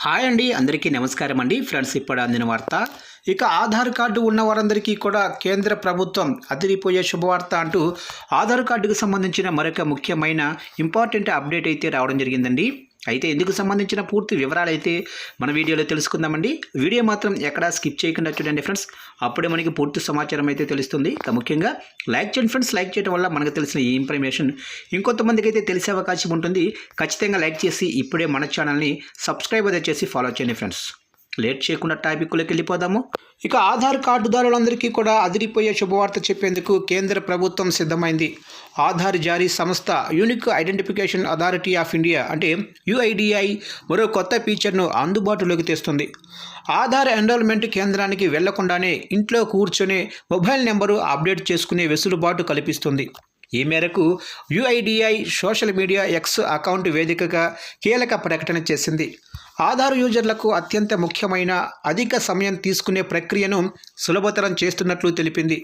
Hi అండి, అందరికీ నమస్కారం అండి. ఫ్రెండ్స్, ఇప్పుడు అందిన వార్త. ఇక ఆధార్ కార్డు ఉన్న వారందరికీ కూడా కేంద్ర ప్రభుత్వం అదిరిపోయే శుభవార్త అంటూ ఆధార్ కార్డుకు సంబంధించిన మరొక ముఖ్యమైన ఇంపార్టెంట్ అప్డేట్ అయితే రావడం జరిగిందండి. అయితే ఇందుకు సంబంధించిన పూర్తి వివరాలు అయితే మన వీడియోలో తెలుసుకుందామండి. వీడియో మాత్రం ఎక్కడా స్కిప్ చేయకుండా చూడండి ఫ్రెండ్స్. అప్పుడే మనకి పూర్తి సమాచారం అయితే తెలుస్తుంది. ఇక ముఖ్యంగా లైక్ చేయండి ఫ్రెండ్స్. లైక్ చేయడం వల్ల మనకు తెలిసిన ఈ ఇన్ఫర్మేషన్ ఇంకొంతమందికి అయితే తెలిసే అవకాశం ఉంటుంది. ఖచ్చితంగా లైక్ చేసి ఇప్పుడే మన ఛానల్ని సబ్స్క్రైబ్ అయితే చేసి ఫాలో చేయండి ఫ్రెండ్స్. లేట్ చేయకుండా టాపిక్లోకి వెళ్ళిపోదాము. ఇక ఆధార్ కార్డుదారులందరికీ కూడా అదిరిపోయే శుభవార్త చెప్పేందుకు కేంద్ర ప్రభుత్వం సిద్ధమైంది. ఆధార్ జారీ సంస్థ unique identification authority of India అంటే యుఐడిఐ మరో కొత్త ఫీచర్ను అందుబాటులోకి తెస్తుంది. ఆధార్ ఎన్రోల్మెంట్ కేంద్రానికి వెళ్లకుండానే ఇంట్లో కూర్చొని మొబైల్ నెంబరు అప్డేట్ చేసుకునే వెసులుబాటు కల్పిస్తుంది. ఈ మేరకు యుఐడిఐ సోషల్ మీడియా ఎక్స్ అకౌంట్ వేదికగా కీలక ప్రకటన చేసింది. ఆధార్ యూజర్లకు అత్యంత ముఖ్యమైన అధిక సమయం తీసుకునే ప్రక్రియను సులభతరం చేస్తున్నట్లు తెలిపింది.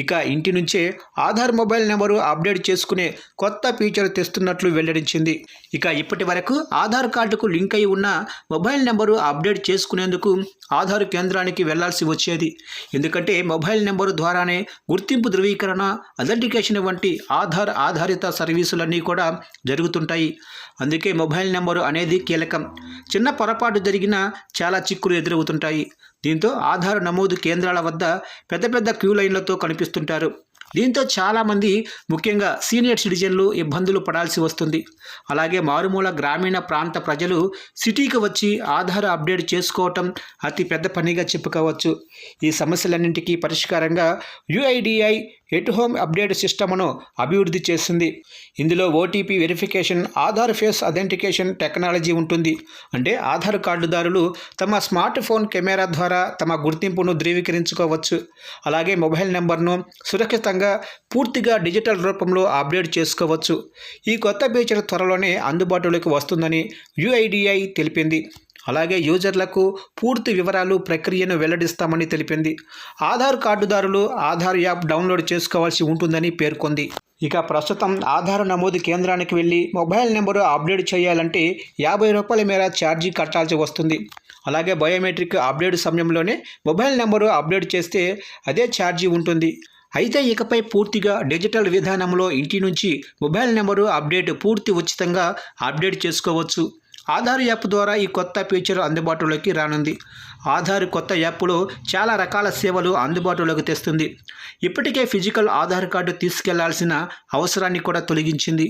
ఇక ఇంటి నుంచే ఆధార్ మొబైల్ నెంబరు అప్డేట్ చేసుకునే కొత్త ఫీచర్ తెస్తున్నట్లు వెల్లడించింది. ఇక ఇప్పటి వరకు ఆధార్ కార్డుకు లింక్ అయి ఉన్న మొబైల్ నెంబరు అప్డేట్ చేసుకునేందుకు ఆధార్ కేంద్రానికి వెళ్లాల్సి వచ్చేది. ఎందుకంటే మొబైల్ నెంబరు ద్వారానే గుర్తింపు ధృవీకరణ, అథెంటికేషన్ వంటి ఆధార్ ఆధారిత సర్వీసులన్నీ కూడా జరుగుతుంటాయి. అందుకే మొబైల్ నెంబరు అనేది కీలకం. చిన్న పొరపాటు జరిగినా చాలా చిక్కులు ఎదురవుతుంటాయి. దీంతో ఆధార్ నమోదు కేంద్రాల వద్ద పెద్ద క్యూ లైన్లతో కనిపిస్తుంటారు. దీంతో చాలామంది ముఖ్యంగా సీనియర్ సిటిజన్లు ఇబ్బందులు పడాల్సి వస్తుంది. అలాగే మారుమూల గ్రామీణ ప్రాంత ప్రజలు సిటీకి వచ్చి ఆధార్ అప్డేట్ చేసుకోవటం అతి పెద్ద పనిగా చెప్పుకోవచ్చు. ఈ సమస్యలన్నింటికీ పరిష్కారంగా యుఐడిఐ ఎట్ హోమ్ అప్డేట్ సిస్టమ్ను అభివృద్ధి చేసింది. ఇందులో OTP verification, Aadhaar face authentication technology ఉంటుంది. అంటే ఆధార్ కార్డుదారులు తమ స్మార్ట్ ఫోన్ కెమెరా ద్వారా తమ గుర్తింపును ధృవీకరించుకోవచ్చు. అలాగే మొబైల్ నెంబర్ను సురక్షితంగా పూర్తిగా డిజిటల్ రూపంలో అప్డేట్ చేసుకోవచ్చు. ఈ కొత్త ఫీచర్ త్వరలోనే అందుబాటులోకి వస్తుందని యుఐడిఐ తెలిపింది. అలాగే యూజర్లకు పూర్తి వివరాలు, ప్రక్రియను వెల్లడిస్తామని తెలిపింది. ఆధార్ కార్డుదారులు ఆధార్ యాప్ డౌన్లోడ్ చేసుకోవాల్సి ఉంటుందని పేర్కొంది. ఇక ప్రస్తుతం ఆధార్ నమోదు కేంద్రానికి వెళ్ళి మొబైల్ నెంబరు అప్డేట్ చేయాలంటే ₹50 మేర ఛార్జీ కట్టాల్సి వస్తుంది. అలాగే బయోమెట్రిక్ అప్డేట్ సమయంలోనే మొబైల్ నెంబరు అప్డేట్ చేస్తే అదే ఛార్జీ ఉంటుంది. అయితే ఇకపై పూర్తిగా డిజిటల్ విధానంలో ఇంటి నుంచి మొబైల్ నెంబరు అప్డేట్ పూర్తి ఉచితంగా అప్డేట్ చేసుకోవచ్చు. ఆధార్ యాప్ ద్వారా ఈ కొత్త ఫీచర్ అందుబాటులోకి రానుంది. ఆధార్ కొత్త యాప్లో చాలా రకాల సేవలు అందుబాటులోకి తెస్తుంది. ఇప్పటికే ఫిజికల్ ఆధార్ కార్డు తీసుకెళ్లాల్సిన అవసరాన్ని కూడా తొలగించింది.